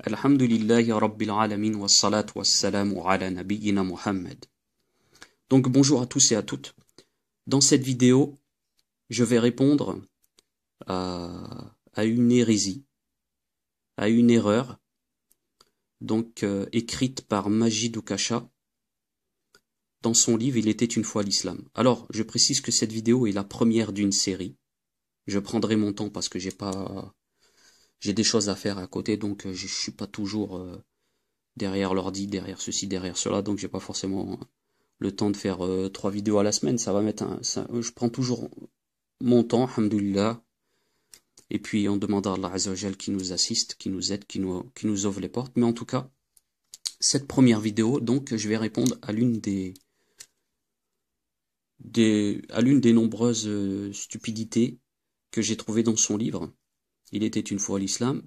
Alhamdulillahi Rabbil Alamin wa salatu wa salamu ala nabiyyina Muhammad. Donc bonjour à tous et à toutes. Dans cette vidéo, je vais répondre à une hérésie, à une erreur, donc écrite par Majid Oukacha dans son livre Il était une fois l'islam. Alors, je précise que cette vidéo est la première d'une série. Je prendrai mon temps parce que j'ai des choses à faire à côté, donc je suis pas toujours derrière l'ordi, derrière ceci, derrière cela, donc j'ai pas forcément le temps de faire 3 vidéos à la semaine. Ça va mettre je prends toujours mon temps, alhamdoulilah. Et puis on demande à Allah Azza wa Jal qui nous assiste, qui nous aide, qui nous ouvre les portes. Mais en tout cas, cette première vidéo, donc je vais répondre à l'une des nombreuses stupidités que j'ai trouvées dans son livre. Il était une fois l'islam,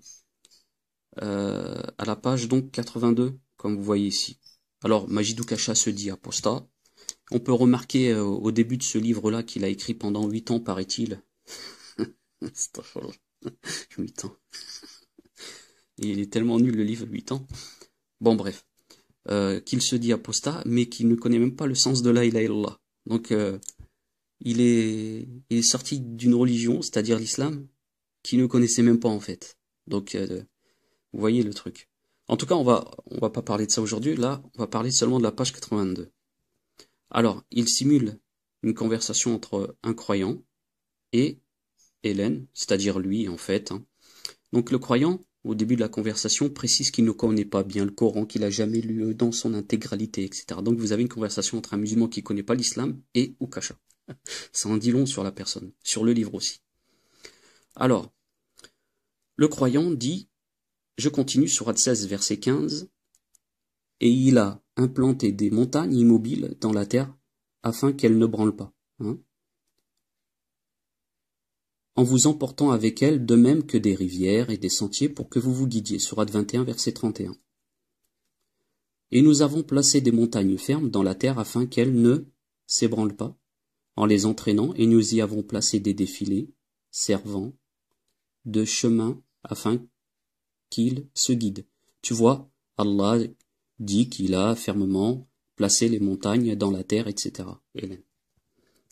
à la page donc 82, comme vous voyez ici. Alors, Majid Oukacha se dit apostat. On peut remarquer au début de ce livre-là qu'il a écrit pendant 8 ans, paraît-il. 8 ans. Il est tellement nul le livre, 8 ans. Bon, bref. Qu'il se dit apostat, mais qu'il ne connaît même pas le sens de la ilaha illallah. Donc, il est sorti d'une religion, c'est-à-dire l'islam, qui ne connaissait même pas en fait. Donc, vous voyez le truc. En tout cas, on va pas parler de ça aujourd'hui. Là, on va parler seulement de la page 82. Alors, il simule une conversation entre un croyant et Hélène, c'est-à-dire lui en fait. Donc le croyant, au début de la conversation, précise qu'il ne connaît pas bien le Coran, qu'il a jamais lu dans son intégralité, etc. Donc vous avez une conversation entre un musulman qui connaît pas l'islam et Oukacha. Ça en dit long sur la personne, sur le livre aussi. Alors, le croyant dit, je continue sur 16, verset 15, et il a implanté des montagnes immobiles dans la terre afin qu'elles ne branlent pas, en vous emportant avec elles de même que des rivières et des sentiers pour que vous vous guidiez. Sourate 21, verset 31. Et nous avons placé des montagnes fermes dans la terre afin qu'elles ne s'ébranlent pas, en les entraînant, et nous y avons placé des défilés servant de chemin afin qu'ils se guident. Tu vois, Allah dit qu'il a fermement placé les montagnes dans la terre, etc. Hélène.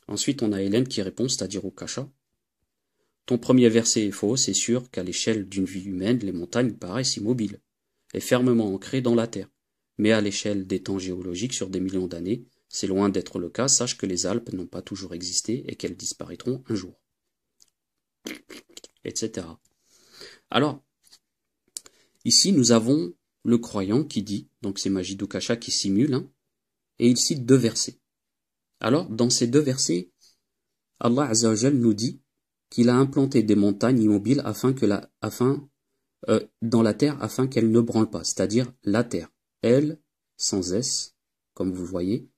Ensuite, on a Hélène qui répond, c'est-à-dire Oukacha. Ton premier verset est faux, c'est sûr qu'à l'échelle d'une vie humaine, les montagnes paraissent immobiles et fermement ancrées dans la terre. Mais à l'échelle des temps géologiques sur des millions d'années, c'est loin d'être le cas. Sache que les Alpes n'ont pas toujours existé et qu'elles disparaîtront un jour. Etc. Alors, ici nous avons le croyant qui dit, donc c'est Majid Oukacha qui simule, et il cite 2 versets. Alors, dans ces 2 versets, Allah Azza wa Jal nous dit qu'il a implanté des montagnes immobiles dans la terre afin qu'elles ne branlent pas, c'est-à-dire la terre, elle, sans S, comme vous le voyez.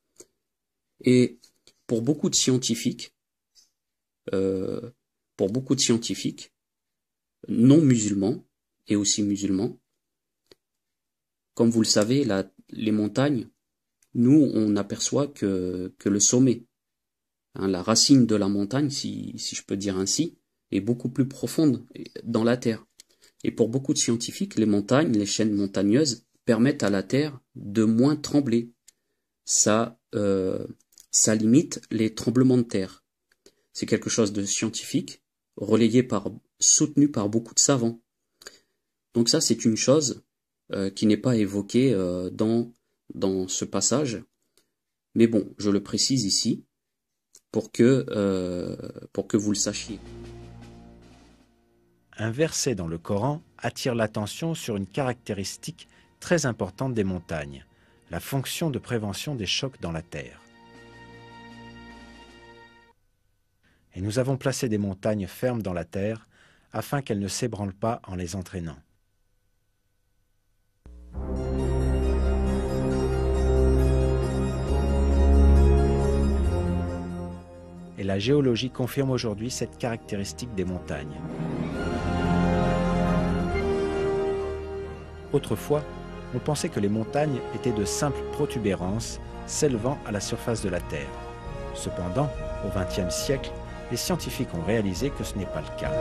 Et pour beaucoup de scientifiques, non musulmans et aussi musulmans, comme vous le savez, les montagnes, nous on aperçoit que le sommet, la racine de la montagne, si je peux dire ainsi, est beaucoup plus profonde dans la terre. Et pour beaucoup de scientifiques, les montagnes, les chaînes montagneuses, permettent à la terre de moins trembler. Ça limite les tremblements de terre. C'est quelque chose de scientifique, soutenu par beaucoup de savants. Donc ça, c'est une chose qui n'est pas évoquée dans ce passage. Mais bon, je le précise ici, pour que vous le sachiez. Un verset dans le Coran attire l'attention sur une caractéristique très importante des montagnes, la fonction de prévention des chocs dans la terre. Et nous avons placé des montagnes fermes dans la terre afin qu'elles ne s'ébranlent pas en les entraînant. Et la géologie confirme aujourd'hui cette caractéristique des montagnes. Autrefois, on pensait que les montagnes étaient de simples protubérances s'élevant à la surface de la Terre. Cependant, au XXe siècle, les scientifiques ont réalisé que ce n'est pas le cas.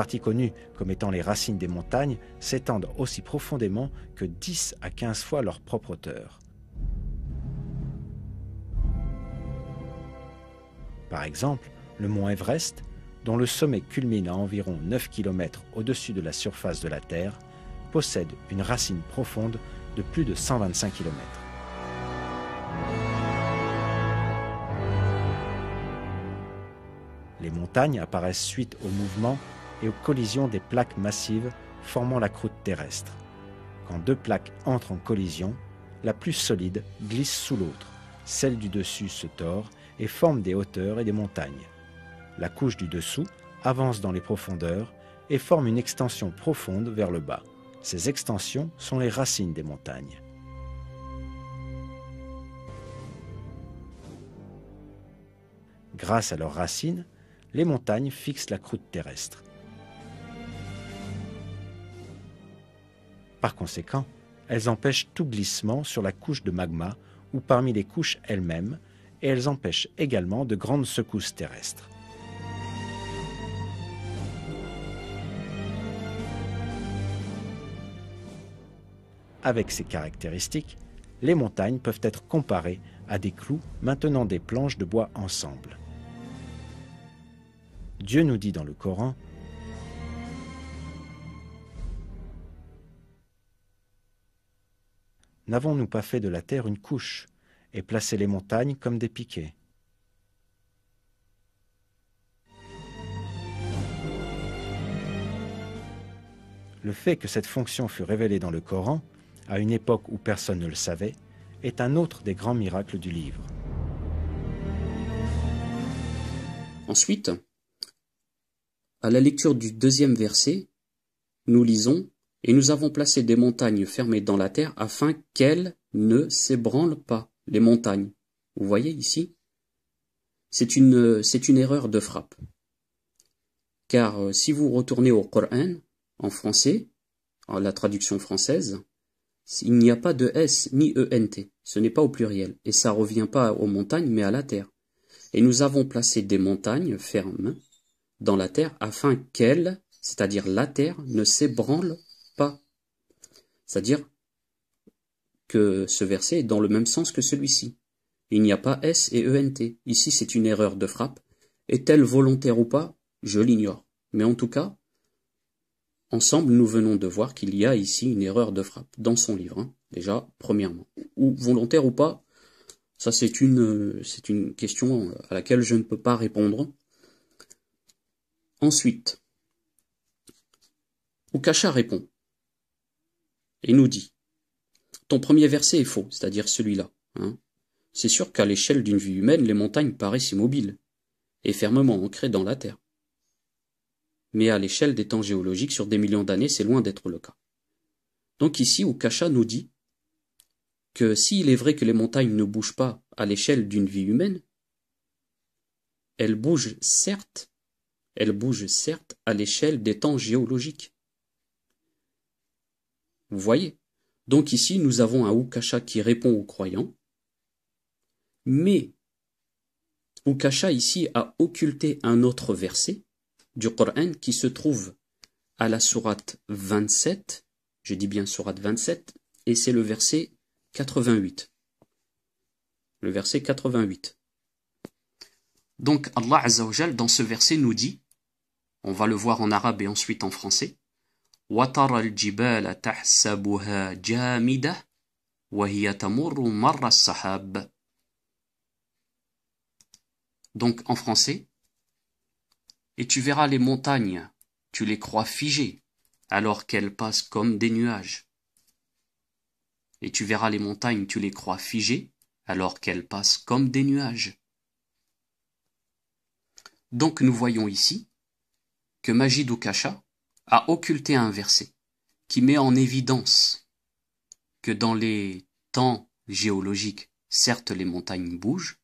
parties connues comme étant les racines des montagnes s'étendent aussi profondément que 10 à 15 fois leur propre hauteur. Par exemple, le mont Everest, dont le sommet culmine à environ 9 km au-dessus de la surface de la Terre, possède une racine profonde de plus de 125 km. Les montagnes apparaissent suite au mouvement et aux collisions des plaques massives formant la croûte terrestre. Quand deux plaques entrent en collision, la plus solide glisse sous l'autre, celle du dessus se tord et forme des hauteurs et des montagnes. La couche du dessous avance dans les profondeurs et forme une extension profonde vers le bas. Ces extensions sont les racines des montagnes. Grâce à leurs racines, les montagnes fixent la croûte terrestre. Par conséquent, elles empêchent tout glissement sur la couche de magma ou parmi les couches elles-mêmes, et elles empêchent également de grandes secousses terrestres. Avec ces caractéristiques, les montagnes peuvent être comparées à des clous maintenant des planches de bois ensemble. Dieu nous dit dans le Coran: « N'avons-nous pas fait de la terre une couche et placé les montagnes comme des piquets ?» Le fait que cette fonction fut révélée dans le Coran, à une époque où personne ne le savait, est un autre des grands miracles du livre. Ensuite, à la lecture du deuxième verset, nous lisons « Et nous avons placé des montagnes fermées dans la terre afin qu'elles ne s'ébranlent pas. » Les montagnes. Vous voyez ici? C'est une erreur de frappe. Car si vous retournez au Coran, en français, en la traduction française, il n'y a pas de S ni ENT. Ce n'est pas au pluriel. Et ça ne revient pas aux montagnes, mais à la terre. Et nous avons placé des montagnes fermes dans la terre afin qu'elles, c'est-à-dire la terre, ne s'ébranle pas. C'est-à-dire que ce verset est dans le même sens que celui-ci. Il n'y a pas S et ENT. Ici, c'est une erreur de frappe. Est-elle volontaire ou pas? Je l'ignore. Mais en tout cas, ensemble, nous venons de voir qu'il y a ici une erreur de frappe dans son livre, hein, déjà, premièrement. Ou volontaire ou pas, ça c'est une question à laquelle je ne peux pas répondre. Ensuite, Ukasha répond et nous dit: ton premier verset est faux, c'est-à-dire celui-là. Hein. C'est sûr qu'à l'échelle d'une vie humaine, les montagnes paraissent immobiles et fermement ancrées dans la terre. Mais à l'échelle des temps géologiques, sur des millions d'années, c'est loin d'être le cas. Donc ici, Ukasha nous dit que s'il est vrai que les montagnes ne bougent pas à l'échelle d'une vie humaine, elles bougent certes à l'échelle des temps géologiques. Vous voyez? Donc ici, nous avons un Ukasha qui répond aux croyants, mais Ukasha ici a occulté un autre verset du Coran qui se trouve à la sourate 27, je dis bien sourate 27, et c'est le verset 88. Le verset 88. Donc Allah Azza wa Jal dans ce verset nous dit, on va le voir en arabe et ensuite en français, وَتَرَى الْجِبَالَ تَحْسَبُهَا جَامِدَةً وَهِيَ تَمُرُّ مَرَّ السَّحَابِ. Donc en français, et tu verras les montagnes, tu les crois figées, alors qu'elles passent comme des nuages. Et tu verras les montagnes, tu les crois figées, alors qu'elles passent comme des nuages. Donc nous voyons ici que Majid Ukasha a occulté un verset qui met en évidence que dans les temps géologiques, certes les montagnes bougent,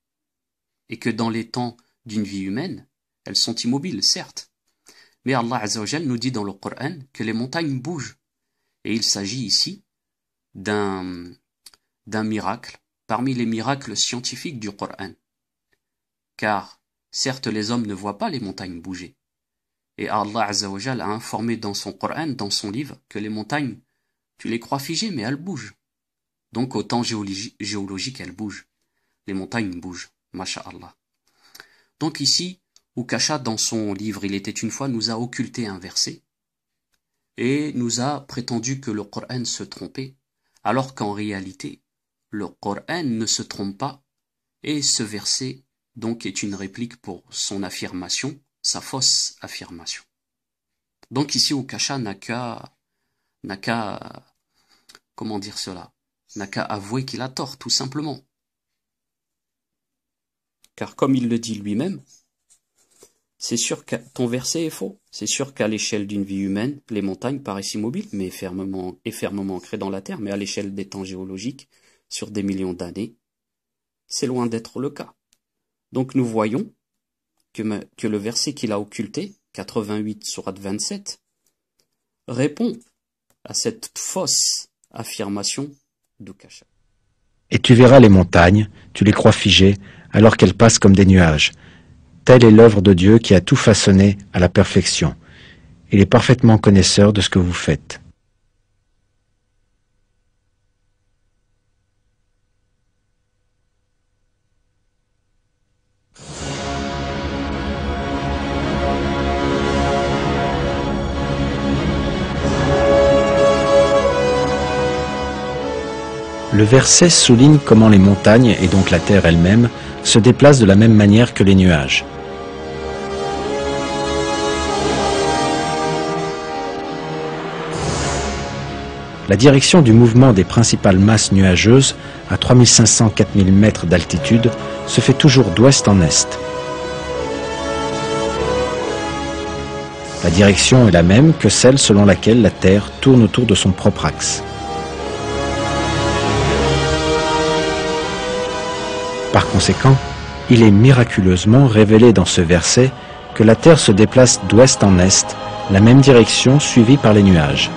et que dans les temps d'une vie humaine, elles sont immobiles, certes. Mais Allah Azza wa Jal nous dit dans le Coran que les montagnes bougent. Et il s'agit ici d'un miracle, parmi les miracles scientifiques du Coran. Car, certes, les hommes ne voient pas les montagnes bouger. Et Allah Azza wa Jal a informé dans son Coran, dans son livre, que les montagnes, tu les crois figées, mais elles bougent. Donc au temps géologique, elles bougent. Les montagnes bougent. Masha'Allah. Donc ici, Ukasha, dans son livre Il était une fois, nous a occulté un verset et nous a prétendu que le Coran se trompait, alors qu'en réalité, le Coran ne se trompe pas, et ce verset donc est une réplique pour son affirmation, sa fausse affirmation. Donc ici, Ukasha n'a qu'à, comment dire cela, n'a qu'à avouer qu'il a tort, tout simplement. Car comme il le dit lui-même, c'est sûr que ton verset est faux. C'est sûr qu'à l'échelle d'une vie humaine, les montagnes paraissent immobiles, mais fermement ancrées dans la terre, mais à l'échelle des temps géologiques, sur des millions d'années, c'est loin d'être le cas. Donc nous voyons que le verset qu'il a occulté, 88 sourate 27, répond à cette fausse affirmation d'Ukasha. Et tu verras les montagnes, tu les crois figées, alors qu'elles passent comme des nuages. Telle est l'œuvre de Dieu qui a tout façonné à la perfection. Il est parfaitement connaisseur de ce que vous faites. Le verset souligne comment les montagnes, et donc la terre elle-même, se déplacent de la même manière que les nuages. La direction du mouvement des principales masses nuageuses, à 3500-4000 mètres d'altitude, se fait toujours d'ouest en est. La direction est la même que celle selon laquelle la Terre tourne autour de son propre axe. Par conséquent, il est miraculeusement révélé dans ce verset que la Terre se déplace d'ouest en est, la même direction suivie par les nuages.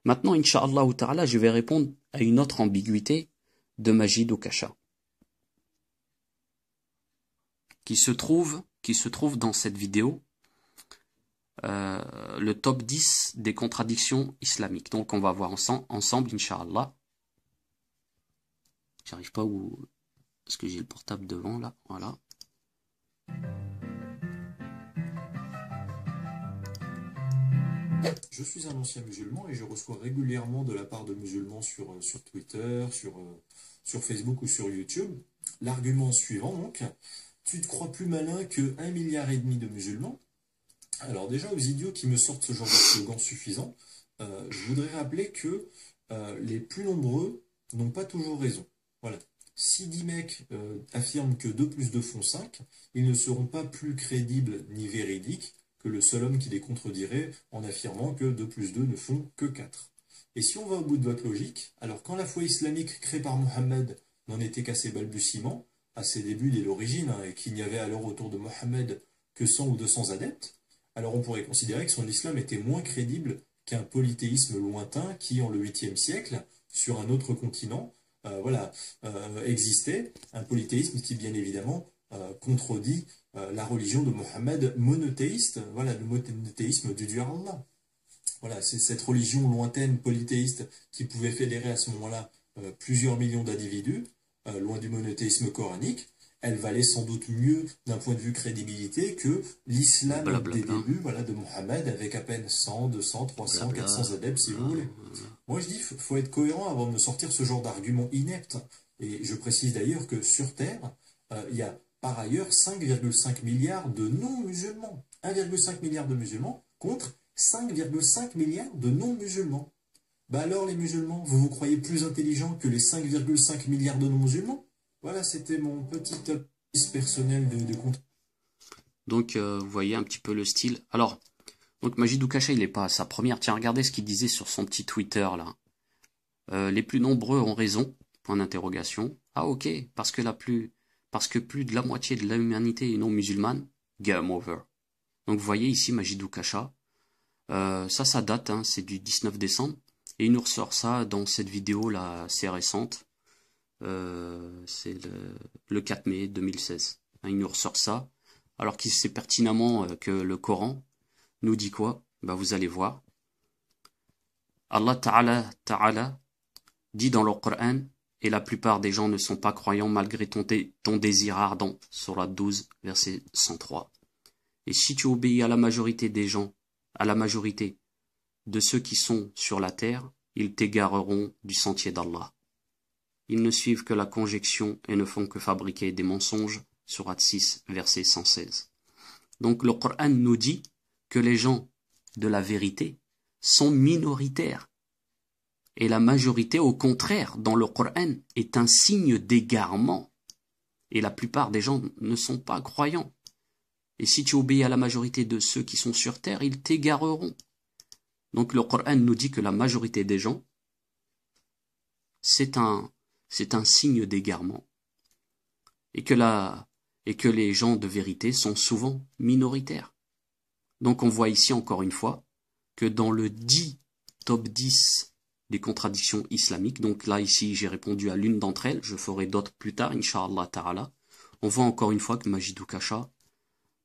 Maintenant, Inch'Allah Ta'ala, je vais répondre à une autre ambiguïté de Majid Ukasha, qui se trouve dans cette vidéo, le top 10 des contradictions islamiques. Donc on va voir ensemble, Inch'Allah. J'arrive pas où... Parce que j'ai le portable devant, là. Voilà. Je suis un ancien musulman et je reçois régulièrement de la part de musulmans sur Twitter, sur Facebook ou sur YouTube, l'argument suivant donc, tu te crois plus malin que 1,5 milliard de musulmans? Alors déjà aux idiots qui me sortent ce genre de slogan suffisant, je voudrais rappeler que les plus nombreux n'ont pas toujours raison. Voilà. Si 10 mecs affirment que 2 plus 2 font 5, ils ne seront pas plus crédibles ni véridiques que le seul homme qui les contredirait en affirmant que 2 plus 2 ne font que 4. Et si on va au bout de votre logique, alors quand la foi islamique créée par Mohammed n'en était qu'à ses balbutiements, à ses débuts dès l'origine, et qu'il n'y avait alors autour de Mohammed que 100 ou 200 adeptes, alors on pourrait considérer que son islam était moins crédible qu'un polythéisme lointain qui, en le 8e siècle, sur un autre continent, existait, un polythéisme qui, bien évidemment, contredit la religion de Mohammed monothéiste, voilà, le monothéisme du Dieu Allah. Voilà, c'est cette religion lointaine, polythéiste, qui pouvait fédérer à ce moment-là plusieurs millions d'individus, loin du monothéisme coranique. Elle valait sans doute mieux d'un point de vue crédibilité que l'islam des débuts, voilà, de Mohammed, avec à peine 100, 200, 300, 400 adeptes, si vous voulez. Moi, je dis, faut être cohérent avant de me sortir ce genre d'argument inepte. Et je précise d'ailleurs que sur Terre, il y a par ailleurs 5,5 milliards de non-musulmans. 1,5 milliard de musulmans contre 5,5 milliards de non-musulmans. Bah alors les musulmans, vous vous croyez plus intelligents que les 5,5 milliards de non-musulmans? Voilà, c'était mon petit top 10 personnel de compte. Donc, vous voyez un petit peu le style. Alors, donc Majid Ukasha, il n'est pas à sa première. Tiens, regardez ce qu'il disait sur son petit Twitter, là. Les plus nombreux ont raison, point d'interrogation. Ah ok, parce que plus de la moitié de l'humanité est non musulmane, game over. Donc vous voyez ici Majid Ukasha. Ça date, hein, c'est du 19 décembre. Et il nous ressort ça dans cette vidéo là, assez récente. C'est le 4 mai 2016. Hein, il nous ressort ça alors qu'il sait pertinemment que le Coran nous dit quoi? Ben vous allez voir. Allah Ta'ala dit dans le Coran, et la plupart des gens ne sont pas croyants malgré ton désir ardent, Sourate 12, verset 103. Et si tu obéis à la majorité des gens, à la majorité de ceux qui sont sur la terre, ils t'égareront du sentier d'Allah. Ils ne suivent que la conjection et ne font que fabriquer des mensonges, Sourate 6, verset 116. Donc le Coran nous dit que les gens de la vérité sont minoritaires. Et la majorité, au contraire, dans le Coran, est un signe d'égarement. Et la plupart des gens ne sont pas croyants. Et si tu obéis à la majorité de ceux qui sont sur terre, ils t'égareront. Donc le Coran nous dit que la majorité des gens, c'est un signe d'égarement. Et que les gens de vérité sont souvent minoritaires. Donc on voit ici encore une fois que dans le top 10 des contradictions islamiques, donc là ici j'ai répondu à l'une d'entre elles, je ferai d'autres plus tard, Inch'Allah Ta'ala, on voit encore une fois que Majidou Kasha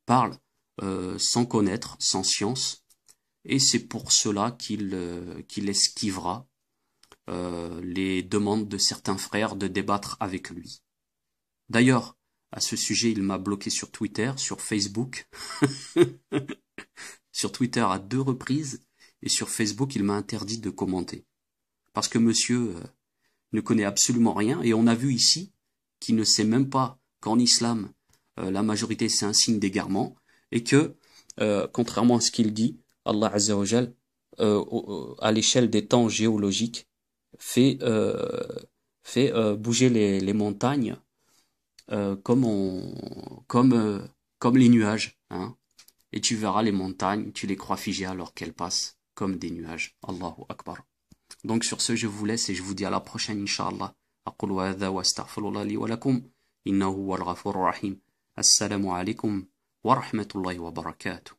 parle sans connaître, sans science, et c'est pour cela qu'il esquivera les demandes de certains frères de débattre avec lui. D'ailleurs, à ce sujet, il m'a bloqué sur Twitter, sur Facebook, sur Twitter à 2 reprises, et sur Facebook, il m'a interdit de commenter. Parce que monsieur ne connaît absolument rien, et on a vu ici qu'il ne sait même pas qu'en islam, la majorité c'est un signe d'égarement, et que, contrairement à ce qu'il dit, Allah Azza wa Jal, à l'échelle des temps géologiques, fait bouger les montagnes comme les nuages. Hein. Et tu verras les montagnes, tu les crois figées alors qu'elles passent comme des nuages. Allahu Akbar. Donc sur ce, je vous laisse et je vous dis à la prochaine, Inch'Allah. أقول هذا وأستغفر الله لي ولكم إنه هو الغفور الرحيم. السلام عليكم ورحمة الله وبركاته.